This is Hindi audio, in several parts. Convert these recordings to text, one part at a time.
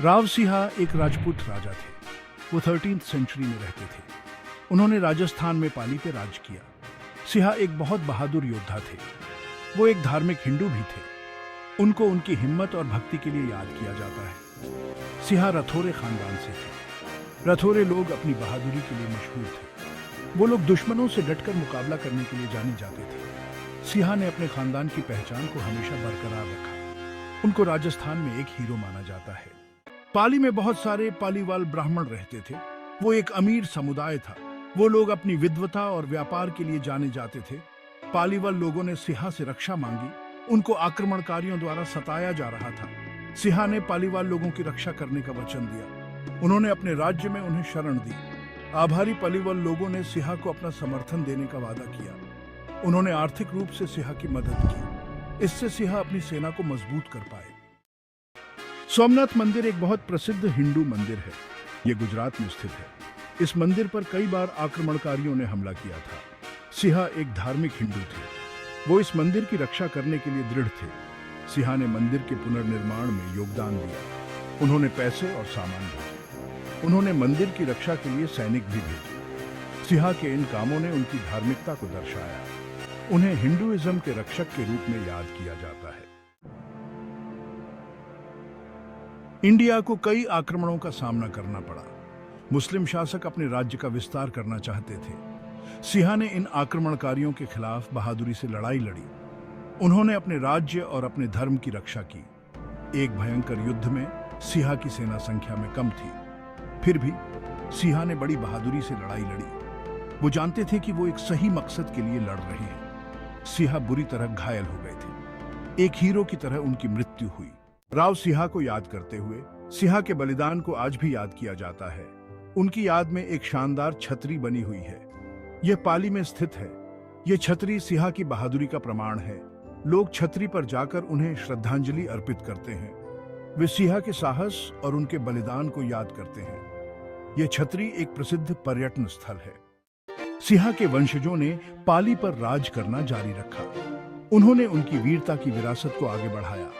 राव सिंहा एक राजपूत राजा थे। वो 13th सेंचुरी में रहते थे। उन्होंने राजस्थान में पाली पे राज किया। सिंहा एक बहुत बहादुर योद्धा थे। वो एक धार्मिक हिंदू भी थे। उनको उनकी हिम्मत और भक्ति के लिए याद किया जाता है। सिंहा रथोरे खानदान से थे। रथोरे लोग अपनी बहादुरी के लिए मशहूर थे। वो लोग दुश्मनों से डटकर मुकाबला करने के लिए जाने जाते थे। सिंहा ने अपने खानदान की पहचान को हमेशा बरकरार रखा। उनको राजस्थान में एक हीरो माना जाता है। पाली में बहुत सारे पालीवाल ब्राह्मण रहते थे। वो एक अमीर समुदाय था। वो लोग अपनी विद्वता और व्यापार के लिए जाने जाते थे। पालीवाल लोगों ने सिंहा से रक्षा मांगी। उनको आक्रमणकारियों द्वारा सताया जा रहा था। सिंहा ने पालीवाल लोगों की रक्षा करने का वचन दिया। उन्होंने अपने राज्य में उन्हें शरण दी। आभारी पालीवाल लोगों ने सिंहा को अपना समर्थन देने का वादा किया। उन्होंने आर्थिक रूप से सिंहा की मदद की। इससे सिंहा अपनी सेना को मजबूत कर पाए। सोमनाथ मंदिर एक बहुत प्रसिद्ध हिंदू मंदिर है। ये गुजरात में स्थित है। इस मंदिर पर कई बार आक्रमणकारियों ने हमला किया था। सिंहा एक धार्मिक हिंदू थे। वो इस मंदिर की रक्षा करने के लिए दृढ़ थे। सिंहा ने मंदिर के पुनर्निर्माण में योगदान दिया। उन्होंने पैसे और सामान भेजे। उन्होंने मंदिर की रक्षा के लिए सैनिक भी भेजे। सिंहा के इन कामों ने उनकी धार्मिकता को दर्शाया। उन्हें हिंदुइज्म के रक्षक के रूप में याद किया जाता है। इंडिया को कई आक्रमणों का सामना करना पड़ा। मुस्लिम शासक अपने राज्य का विस्तार करना चाहते थे। सिंहा ने इन आक्रमणकारियों के खिलाफ बहादुरी से लड़ाई लड़ी। उन्होंने अपने राज्य और अपने धर्म की रक्षा की। एक भयंकर युद्ध में सिंहा की सेना संख्या में कम थी। फिर भी सिंहा ने बड़ी बहादुरी से लड़ाई लड़ी। वो जानते थे कि वो एक सही मकसद के लिए लड़ रहे हैं। सिंहा बुरी तरह घायल हो गए थे। एक हीरो की तरह उनकी मृत्यु हुई। राव सिंहा को याद करते हुए सिंहा के बलिदान को आज भी याद किया जाता है। उनकी याद में एक शानदार छतरी बनी हुई है। यह पाली में स्थित है। यह छतरी सिंहा की बहादुरी का प्रमाण है। लोग छतरी पर जाकर उन्हें श्रद्धांजलि अर्पित करते हैं। वे सिंहा के साहस और उनके बलिदान को याद करते हैं। यह छतरी एक प्रसिद्ध पर्यटन स्थल है। सिंहा के वंशजों ने पाली पर राज करना जारी रखा। उन्होंने उनकी वीरता की विरासत को आगे बढ़ाया।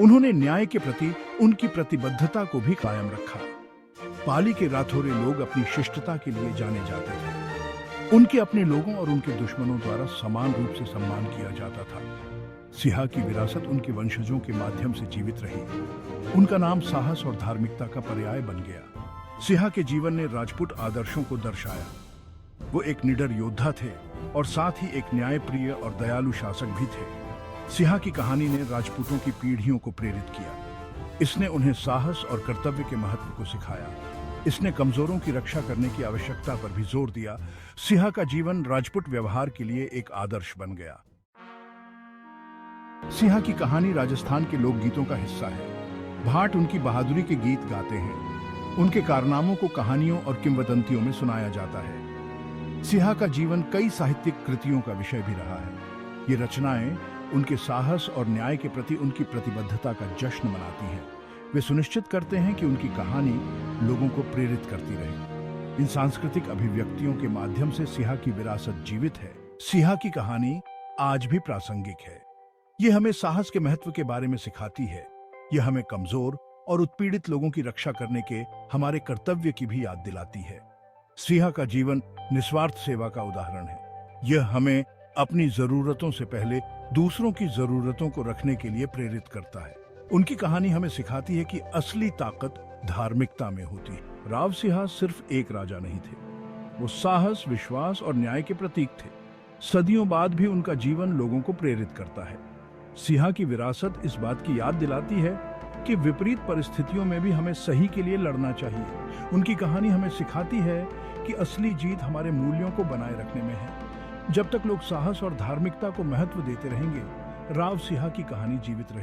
उन्होंने न्याय के प्रति उनकी प्रतिबद्धता को भी कायम रखा। पाली के राठौरे लोग अपनी शिष्टता के लिए जाने जाते थे। उनके अपने लोगों और उनके दुश्मनों द्वारा समान रूप से सम्मान किया जाता था। सिंहा की विरासत उनके वंशजों के माध्यम से जीवित रही। उनका नाम साहस और धार्मिकता का पर्याय बन गया। सिंहा के जीवन ने राजपूत आदर्शों को दर्शाया। वो एक निडर योद्धा थे और साथ ही एक न्यायप्रिय और दयालु शासक भी थे। सिंहा की कहानी ने राजपूतों की पीढ़ियों को प्रेरित किया। इसने उन्हें साहस और कर्तव्य के महत्व को सिखाया। इसने कमजोरों की रक्षा करने की आवश्यकता पर भी जोर दिया। सिंहा का जीवन राजपूत व्यवहार के लिए एक आदर्श बन गया। सिंहा की कहानी राजस्थान के लोकगीतों का हिस्सा है। भाट उनकी बहादुरी के गीत गाते हैं। उनके कारनामों को कहानियों और किंवदंतियों में सुनाया जाता है। सिंहा का जीवन कई साहित्यिक कृतियों का विषय भी रहा है। ये रचनाएं उनके साहस और न्याय के प्रति उनकी प्रतिबद्धता का जश्न मनाती हैं। वे सुनिश्चित करते हैं कि उनकी कहानी लोगों को प्रेरित करती रहे। इन सांस्कृतिक अभिव्यक्तियों के माध्यम से सिंहा की विरासत जीवित है। सिंहा की कहानी आज भी प्रासंगिक है। ये हमें साहस के महत्व के बारे में सिखाती है। यह हमें कमजोर और उत्पीड़ित लोगों की रक्षा करने के हमारे कर्तव्य की भी याद दिलाती है। सिंहा का जीवन निस्वार्थ सेवा का उदाहरण है। यह हमें अपनी जरूरतों से पहले दूसरों की जरूरतों को रखने के लिए प्रेरित करता है। उनकी कहानी हमें सिखाती है कि असली ताकत धार्मिकता में होती है। राव सिंहा सिर्फ एक राजा नहीं थे। वो साहस, विश्वास और न्याय के प्रतीक थे। सदियों बाद भी उनका जीवन लोगों को प्रेरित करता है। सिंहा की विरासत इस बात की याद दिलाती है कि विपरीत परिस्थितियों में भी हमें सही के लिए लड़ना चाहिए। उनकी कहानी हमें सिखाती है कि असली जीत हमारे मूल्यों को बनाए रखने में है। जब तक लोग साहस और धार्मिकता को महत्व देते रहेंगे, राव सिंहा की कहानी जीवित रहेगी।